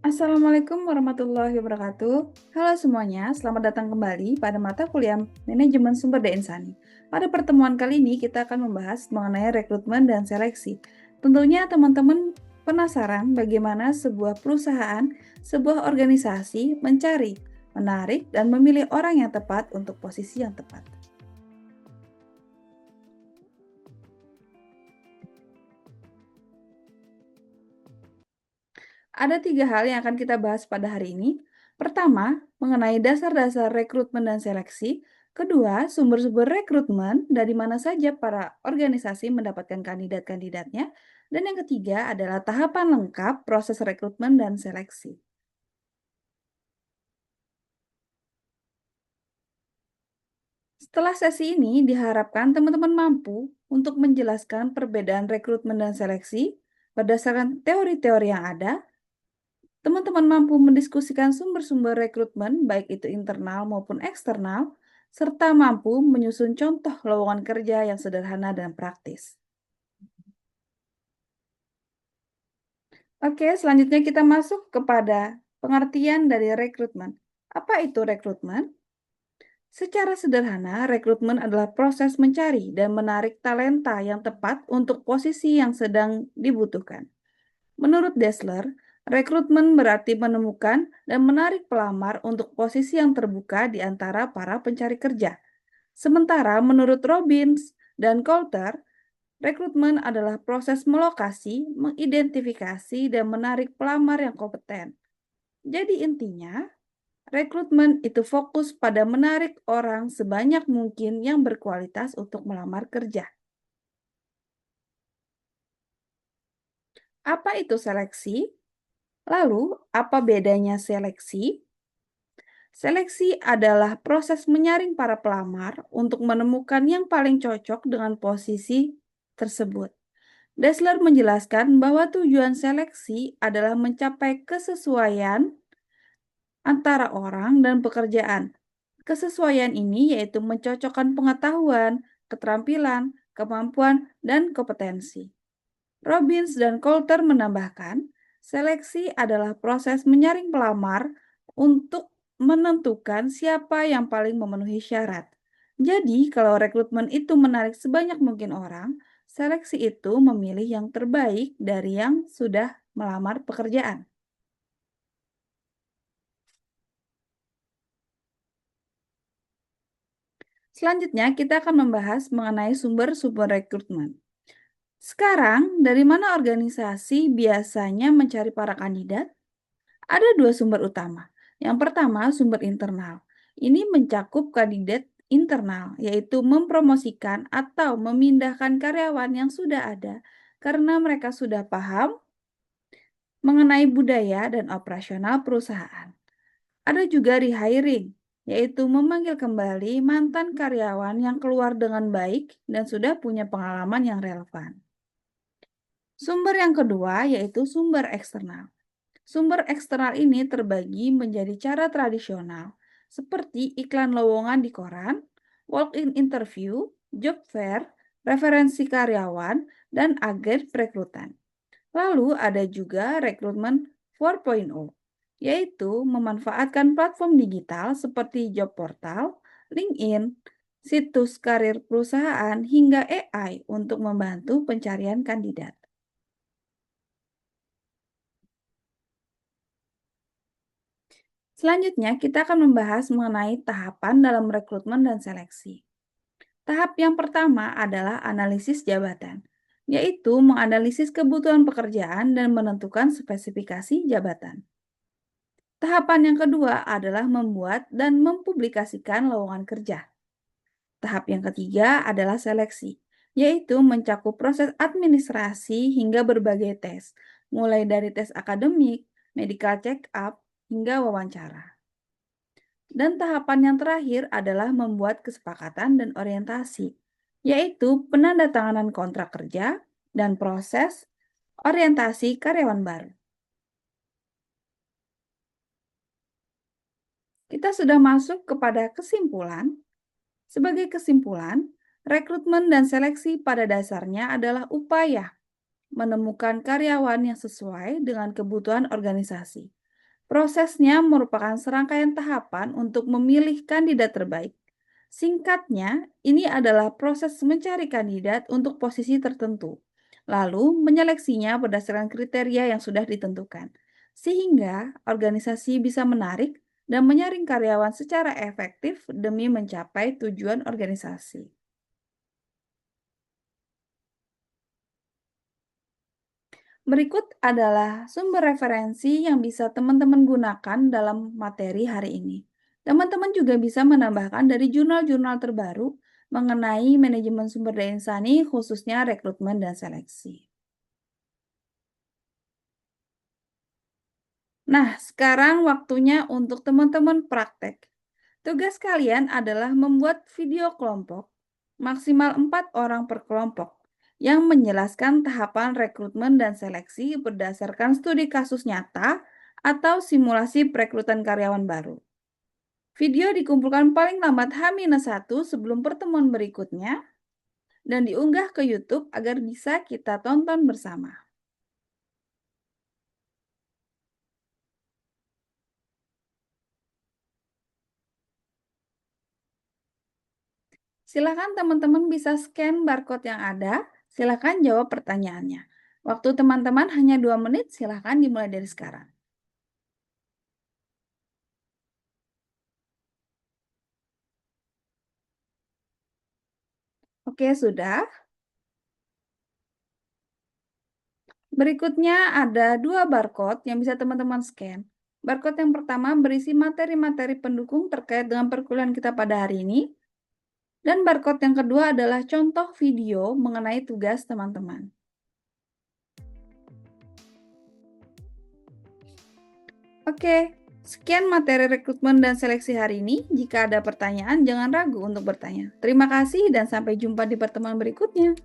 Assalamualaikum warahmatullahi wabarakatuh. Halo semuanya, selamat datang kembali pada mata kuliah Manajemen Sumber Daya Insani. Pada pertemuan kali ini kita akan membahas mengenai rekrutmen dan seleksi. Tentunya teman-teman penasaran bagaimana sebuah perusahaan, sebuah organisasi mencari, menarik, dan memilih orang yang tepat untuk posisi yang tepat. Ada 3 hal yang akan kita bahas pada hari ini. Pertama, mengenai dasar-dasar rekrutmen dan seleksi. Kedua, sumber-sumber rekrutmen, dari mana saja para organisasi mendapatkan kandidat-kandidatnya. Dan yang ketiga adalah tahapan lengkap proses rekrutmen dan seleksi. Setelah sesi ini, diharapkan teman-teman mampu untuk menjelaskan perbedaan rekrutmen dan seleksi berdasarkan teori-teori yang ada. Teman-teman mampu mendiskusikan sumber-sumber rekrutmen, baik itu internal maupun eksternal, serta mampu menyusun contoh lowongan kerja yang sederhana dan praktis. Oke, selanjutnya kita masuk kepada pengertian dari rekrutmen. Apa itu rekrutmen? Secara sederhana, rekrutmen adalah proses mencari dan menarik talenta yang tepat untuk posisi yang sedang dibutuhkan. Menurut Dessler, rekrutmen berarti menemukan dan menarik pelamar untuk posisi yang terbuka di antara para pencari kerja. Sementara menurut Robbins dan Coulter, rekrutmen adalah proses melokasi, mengidentifikasi, dan menarik pelamar yang kompeten. Jadi intinya, rekrutmen itu fokus pada menarik orang sebanyak mungkin yang berkualitas untuk melamar kerja. Apa itu seleksi? Lalu, apa bedanya seleksi? Seleksi adalah proses menyaring para pelamar untuk menemukan yang paling cocok dengan posisi tersebut. Dessler menjelaskan bahwa tujuan seleksi adalah mencapai kesesuaian antara orang dan pekerjaan. Kesesuaian ini yaitu mencocokkan pengetahuan, keterampilan, kemampuan, dan kompetensi. Robbins dan Coulter menambahkan, seleksi adalah proses menyaring pelamar untuk menentukan siapa yang paling memenuhi syarat. Jadi, kalau rekrutmen itu menarik sebanyak mungkin orang, seleksi itu memilih yang terbaik dari yang sudah melamar pekerjaan. Selanjutnya, kita akan membahas mengenai sumber-sumber rekrutmen. Sekarang, dari mana organisasi biasanya mencari para kandidat? Ada dua sumber utama. Yang pertama, sumber internal. Ini mencakup kandidat internal, yaitu mempromosikan atau memindahkan karyawan yang sudah ada karena mereka sudah paham mengenai budaya dan operasional perusahaan. Ada juga rehiring, yaitu memanggil kembali mantan karyawan yang keluar dengan baik dan sudah punya pengalaman yang relevan. Sumber yang kedua yaitu sumber eksternal. Sumber eksternal ini terbagi menjadi cara tradisional, seperti iklan lowongan di koran, walk-in interview, job fair, referensi karyawan, dan agen perekrutan. Lalu ada juga rekrutmen 4.0, yaitu memanfaatkan platform digital seperti job portal, LinkedIn, situs karir perusahaan, hingga AI untuk membantu pencarian kandidat. Selanjutnya, kita akan membahas mengenai tahapan dalam rekrutmen dan seleksi. Tahap yang pertama adalah analisis jabatan, yaitu menganalisis kebutuhan pekerjaan dan menentukan spesifikasi jabatan. Tahapan yang kedua adalah membuat dan mempublikasikan lowongan kerja. Tahap yang ketiga adalah seleksi, yaitu mencakup proses administrasi hingga berbagai tes, mulai dari tes akademik, medical check-up, hingga wawancara. Dan tahapan yang terakhir adalah membuat kesepakatan dan orientasi, yaitu penandatanganan kontrak kerja dan proses orientasi karyawan baru. Kita sudah masuk kepada kesimpulan. Sebagai kesimpulan, rekrutmen dan seleksi pada dasarnya adalah upaya menemukan karyawan yang sesuai dengan kebutuhan organisasi. Prosesnya merupakan serangkaian tahapan untuk memilih kandidat terbaik. Singkatnya, ini adalah proses mencari kandidat untuk posisi tertentu, lalu menyeleksinya berdasarkan kriteria yang sudah ditentukan, sehingga organisasi bisa menarik dan menyaring karyawan secara efektif demi mencapai tujuan organisasi. Berikut adalah sumber referensi yang bisa teman-teman gunakan dalam materi hari ini. Teman-teman juga bisa menambahkan dari jurnal-jurnal terbaru mengenai manajemen sumber daya insani, khususnya rekrutmen dan seleksi. Nah, sekarang waktunya untuk teman-teman praktek. Tugas kalian adalah membuat video kelompok, maksimal 4 orang per kelompok, yang menjelaskan tahapan rekrutmen dan seleksi berdasarkan studi kasus nyata atau simulasi perekrutan karyawan baru. Video dikumpulkan paling lambat H-1 sebelum pertemuan berikutnya dan diunggah ke YouTube agar bisa kita tonton bersama. Silakan teman-teman bisa scan barcode yang ada, silakan jawab pertanyaannya. Waktu teman-teman hanya 2 menit, silakan dimulai dari sekarang. Oke, sudah. Berikutnya ada 2 barcode yang bisa teman-teman scan. Barcode yang pertama berisi materi-materi pendukung terkait dengan perkuliahan kita pada hari ini. Dan barcode yang kedua adalah contoh video mengenai tugas teman-teman. Oke, sekian materi rekrutmen dan seleksi hari ini. Jika ada pertanyaan, jangan ragu untuk bertanya. Terima kasih dan sampai jumpa di pertemuan berikutnya.